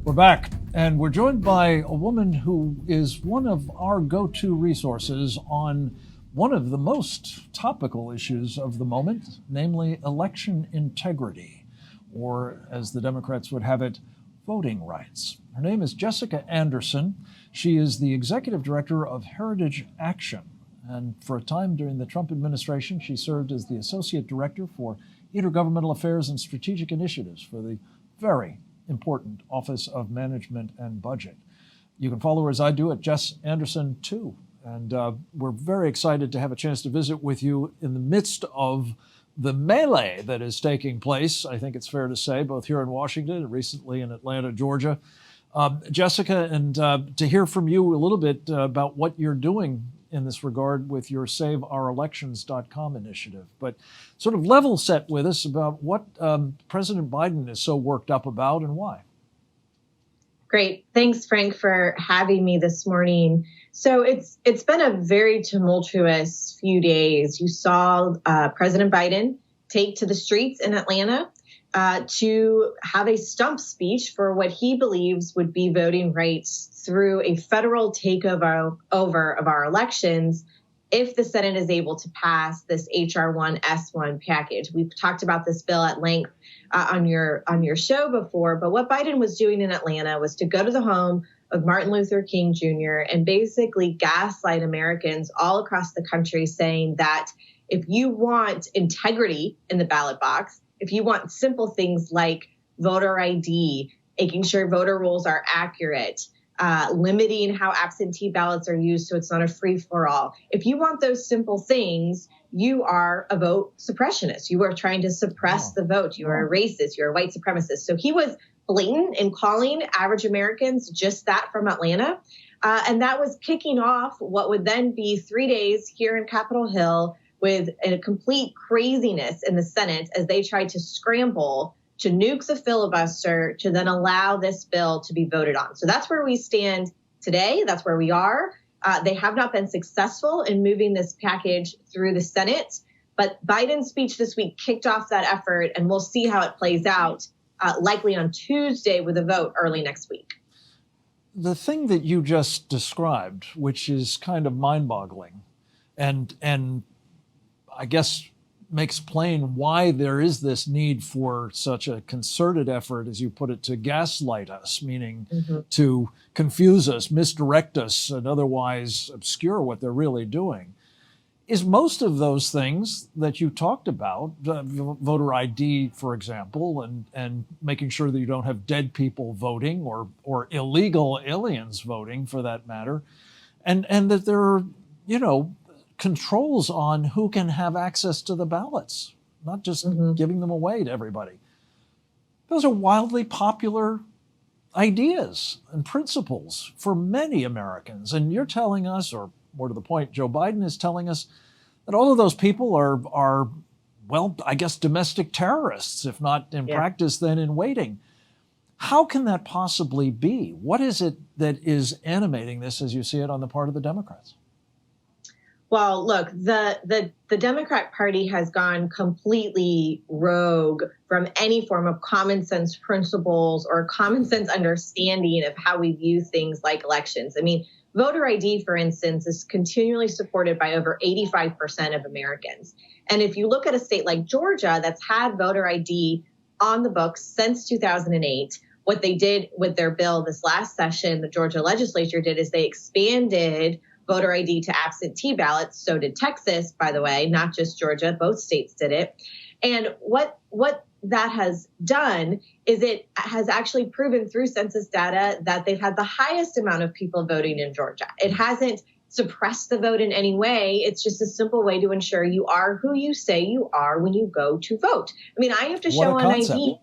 We're back, and we're joined by a woman who is one of our go-to resources on one of the most topical issues of the moment, namely election integrity, or as the Democrats would have it, voting rights. Her name is Jessica Anderson. She is the executive director of Heritage Action. And for a time during the Trump administration, she served as the associate director for intergovernmental affairs and strategic initiatives for the very important Office of Management and Budget. You can follow her as I do at Jess Anderson 2. And we're very excited to have a chance to visit with you in the midst of the melee that is taking place, I think it's fair to say, both here in Washington and recently in Atlanta, Georgia. Jessica, and to hear from you a little bit about what you're doing in this regard with your SaveOurElections.com initiative. But sort of level set with us about what President Biden is so worked up about and why. Great. Thanks, Frank, for having me this morning. So it's been a very tumultuous few days. You saw President Biden take to the streets in Atlanta to have a stump speech for what he believes would be voting rights through a federal takeover of our elections if the Senate is able to pass this H.R. 1 S1 package. We've talked about this bill at length on your show before, but what Biden was doing in Atlanta was to go to the home of Martin Luther King Jr. and basically gaslight Americans all across the country, saying that if you want integrity in the ballot box, if you want simple things like voter ID, making sure voter rolls are accurate, limiting how absentee ballots are used so it's not a free-for-all. If you want those simple things, you are a vote suppressionist. You are trying to suppress the vote. You are a racist. You're a white supremacist. So he was blatant in calling average Americans just that from Atlanta. And that was kicking off what would then be 3 days here in Capitol Hill with a complete craziness in the Senate as they tried to scramble to nuke the filibuster to then allow this bill to be voted on. So that's where we stand today. That's where we are. They have not been successful in moving this package through the Senate, but Biden's speech this week kicked off that effort, and we'll see how it plays out, likely on Tuesday with a vote early next week. The thing that you just described, which is kind of mind-boggling, and I guess makes plain why there is this need for such a concerted effort, as you put it, to gaslight us, meaning to confuse us, misdirect us, and otherwise obscure what they're really doing, is most of those things that you talked about, voter ID, for example, and making sure that you don't have dead people voting or illegal aliens voting, for that matter, and that there are, controls on who can have access to the ballots, not just giving them away to everybody. Those are wildly popular ideas and principles for many Americans. And you're telling us, or more to the point, Joe Biden is telling us that all of those people are well, I guess, domestic terrorists, if not in practice, then in waiting. How can that possibly be? What is it that is animating this, as you see it, on the part of the Democrats? Well, look, the Democrat Party has gone completely rogue from any form of common sense principles or common sense understanding of how we view things like elections. I mean, voter ID, for instance, is continually supported by over 85% of Americans. And if you look at a state like Georgia that's had voter ID on the books since 2008, what they did with their bill this last session, the Georgia legislature did, is they expanded voter ID to absentee ballots. So did Texas, by the way, not just Georgia. Both states did it. And what that has done is it has actually proven through census data that they've had the highest amount of people voting in Georgia. It hasn't suppressed the vote in any way. It's just a simple way to ensure you are who you say you are when you go to vote. I mean, I have to show an ID.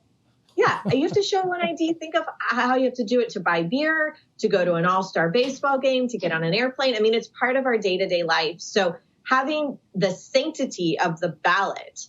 Yeah, you have to show one ID. Think of how you have to do it to buy beer, to go to an all-star baseball game, to get on an airplane. I mean, it's part of our day-to-day life. So having the sanctity of the ballot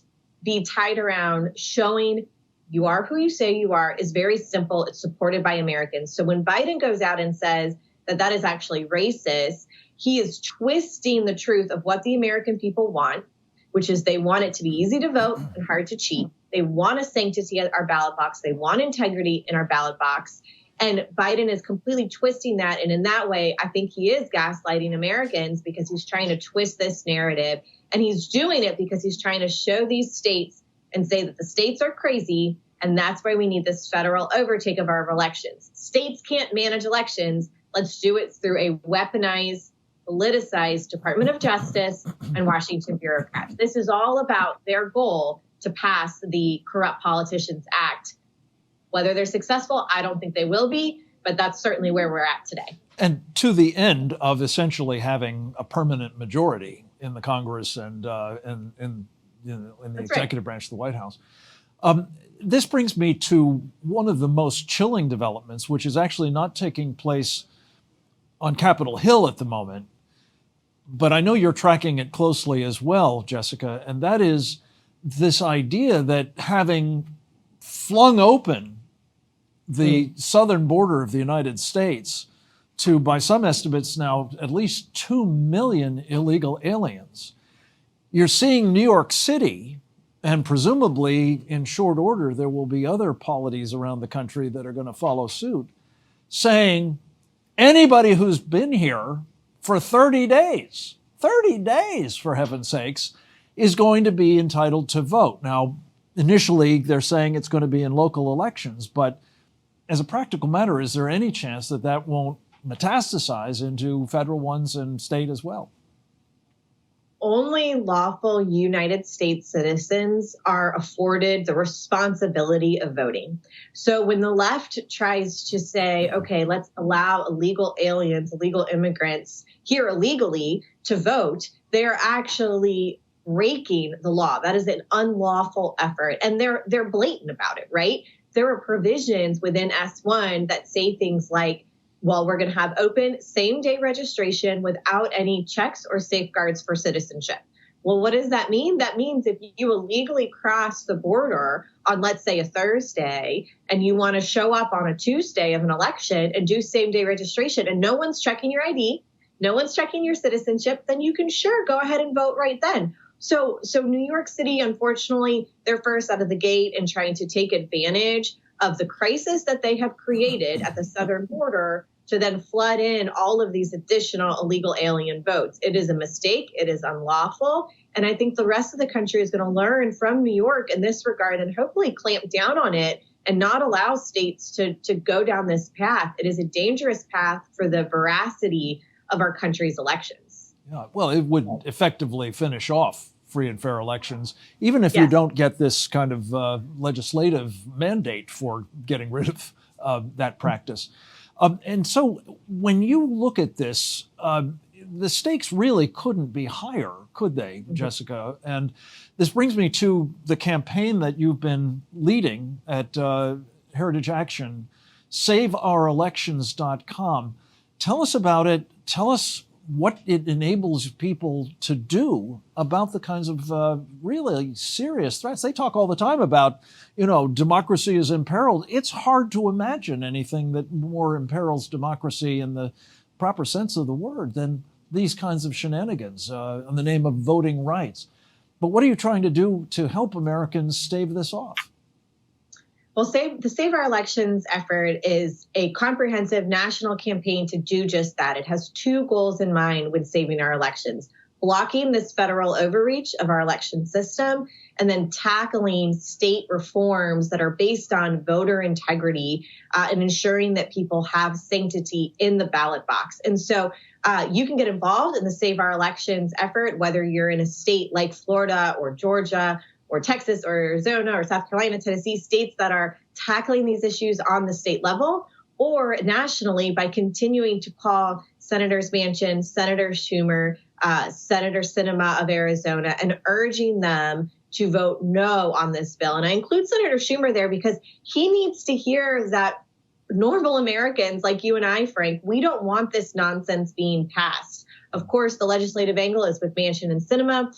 be tied around showing you are who you say you are is very simple. It's supported by Americans. So when Biden goes out and says that that is actually racist, he is twisting the truth of what the American people want, which is they want it to be easy to vote and hard to cheat. They want a sanctity at our ballot box. They want integrity in our ballot box. And Biden is completely twisting that. And in that way, I think he is gaslighting Americans because he's trying to twist this narrative. And he's doing it because he's trying to show these states and say that the states are crazy. And that's why we need this federal overtake of our elections. States can't manage elections. Let's do it through a weaponized, politicized Department of Justice and Washington bureaucrats. This is all about their goal to pass the Corrupt Politicians Act. Whether they're successful, I don't think they will be, but that's certainly where we're at today. And to the end of essentially having a permanent majority in the Congress and in the executive branch of the White House. This brings me to one of the most chilling developments, which is actually not taking place on Capitol Hill at the moment, but I know you're tracking it closely as well, Jessica, and that is this idea that having flung open the southern border of the United States to, by some estimates now, at least 2 million illegal aliens, you're seeing New York City, and presumably in short order there will be other polities around the country that are going to follow suit, saying anybody who's been here for 30 days for heaven's sakes, is going to be entitled to vote. Now, initially they're saying it's going to be in local elections, but as a practical matter, is there any chance that that won't metastasize into federal ones and state as well? Only lawful United States citizens are afforded the responsibility of voting. So when the left tries to say, okay, let's allow illegal aliens, illegal immigrants here illegally to vote, they're actually breaking the law. That is an unlawful effort. And they're blatant about it, right? There are provisions within S1 that say things like, well, we're going to have open same-day registration without any checks or safeguards for citizenship. Well, what does that mean? That means if you illegally cross the border on, let's say, a Thursday, and you want to show up on a Tuesday of an election and do same-day registration, and no one's checking your ID, no one's checking your citizenship, then you can sure go ahead and vote right then. So New York City, unfortunately, they're first out of the gate in trying to take advantage of the crisis that they have created at the southern border to then flood in all of these additional illegal alien votes. It is a mistake. It is unlawful. And I think the rest of the country is going to learn from New York in this regard and hopefully clamp down on it and not allow states to go down this path. It is a dangerous path for the veracity of our country's elections. Yeah, well, it would effectively finish off free and fair elections, even if you don't get this kind of legislative mandate for getting rid of that practice. And so when you look at this, the stakes really couldn't be higher, could they, Jessica? And this brings me to the campaign that you've been leading at Heritage Action, SaveOurElections.com. Tell us about it. Tell us what it enables people to do about the kinds of really serious threats. They talk all the time about, democracy is imperiled. It's hard to imagine anything that more imperils democracy in the proper sense of the word than these kinds of shenanigans in the name of voting rights. But what are you trying to do to help Americans stave this off? Well, the Save Our Elections effort is a comprehensive national campaign to do just that. It has two goals in mind when saving our elections: blocking this federal overreach of our election system, and then tackling state reforms that are based on voter integrity and ensuring that people have sanctity in the ballot box. And so you can get involved in the Save Our Elections effort, whether you're in a state like Florida or Georgia or Texas or Arizona or South Carolina, Tennessee, states that are tackling these issues on the state level, or nationally by continuing to call Senators Manchin, Senator Schumer, Senator Sinema of Arizona, and urging them to vote no on this bill. And I include Senator Schumer there because he needs to hear that normal Americans like you and I, Frank, we don't want this nonsense being passed. Of course, the legislative angle is with Manchin and Sinema.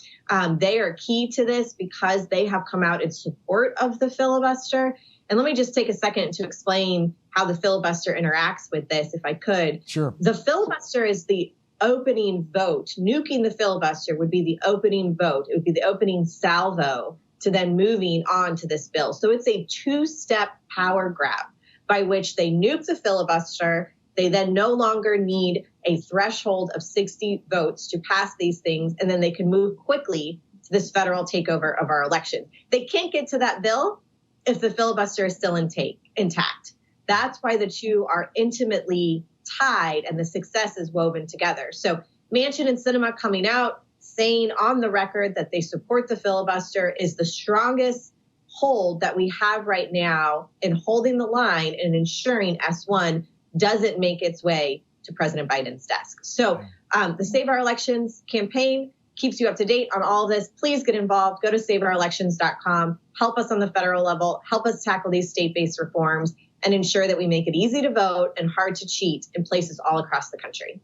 They are key to this because they have come out in support of the filibuster. And let me just take a second to explain how the filibuster interacts with this, if I could. Sure. The filibuster is the opening vote. Nuking the filibuster would be the opening vote. It would be the opening salvo to then moving on to this bill. So it's a two-step power grab. by which they nuke the filibuster. They then no longer need a threshold of 60 votes to pass these things, and then they can move quickly to this federal takeover of our election. They can't get to that bill if the filibuster is still intact. That's why the two are intimately tied and the success is woven together. So Manchin and Sinema coming out saying on the record that they support the filibuster is the strongest hold that we have right now in holding the line and ensuring S1 doesn't make its way to President Biden's desk. So the Save Our Elections campaign keeps you up to date on all of this. Please get involved. Go to saveourelections.com. Help us on the federal level. Help us tackle these state-based reforms and ensure that we make it easy to vote and hard to cheat in places all across the country.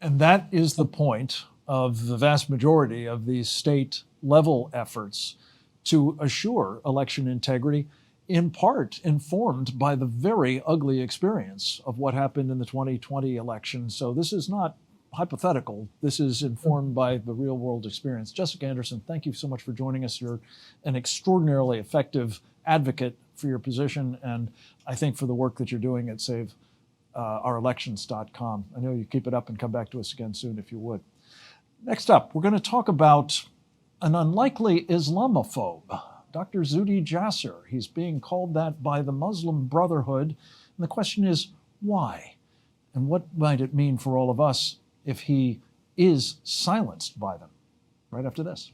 And that is the point of the vast majority of these state-level efforts to assure election integrity, in part informed by the very ugly experience of what happened in the 2020 election. So this is not hypothetical. This is informed by the real-world experience. Jessica Anderson, thank you so much for joining us. You're an extraordinarily effective advocate for your position, and I think for the work that you're doing at saveourelections.com. I know you keep it up, and come back to us again soon if you would. Next up, we're going to talk about an unlikely Islamophobe, Dr. Zuhdi Jasser. He's being called that by the Muslim Brotherhood, and the question is, why? And what might it mean for all of us if he is silenced by them? Right after this.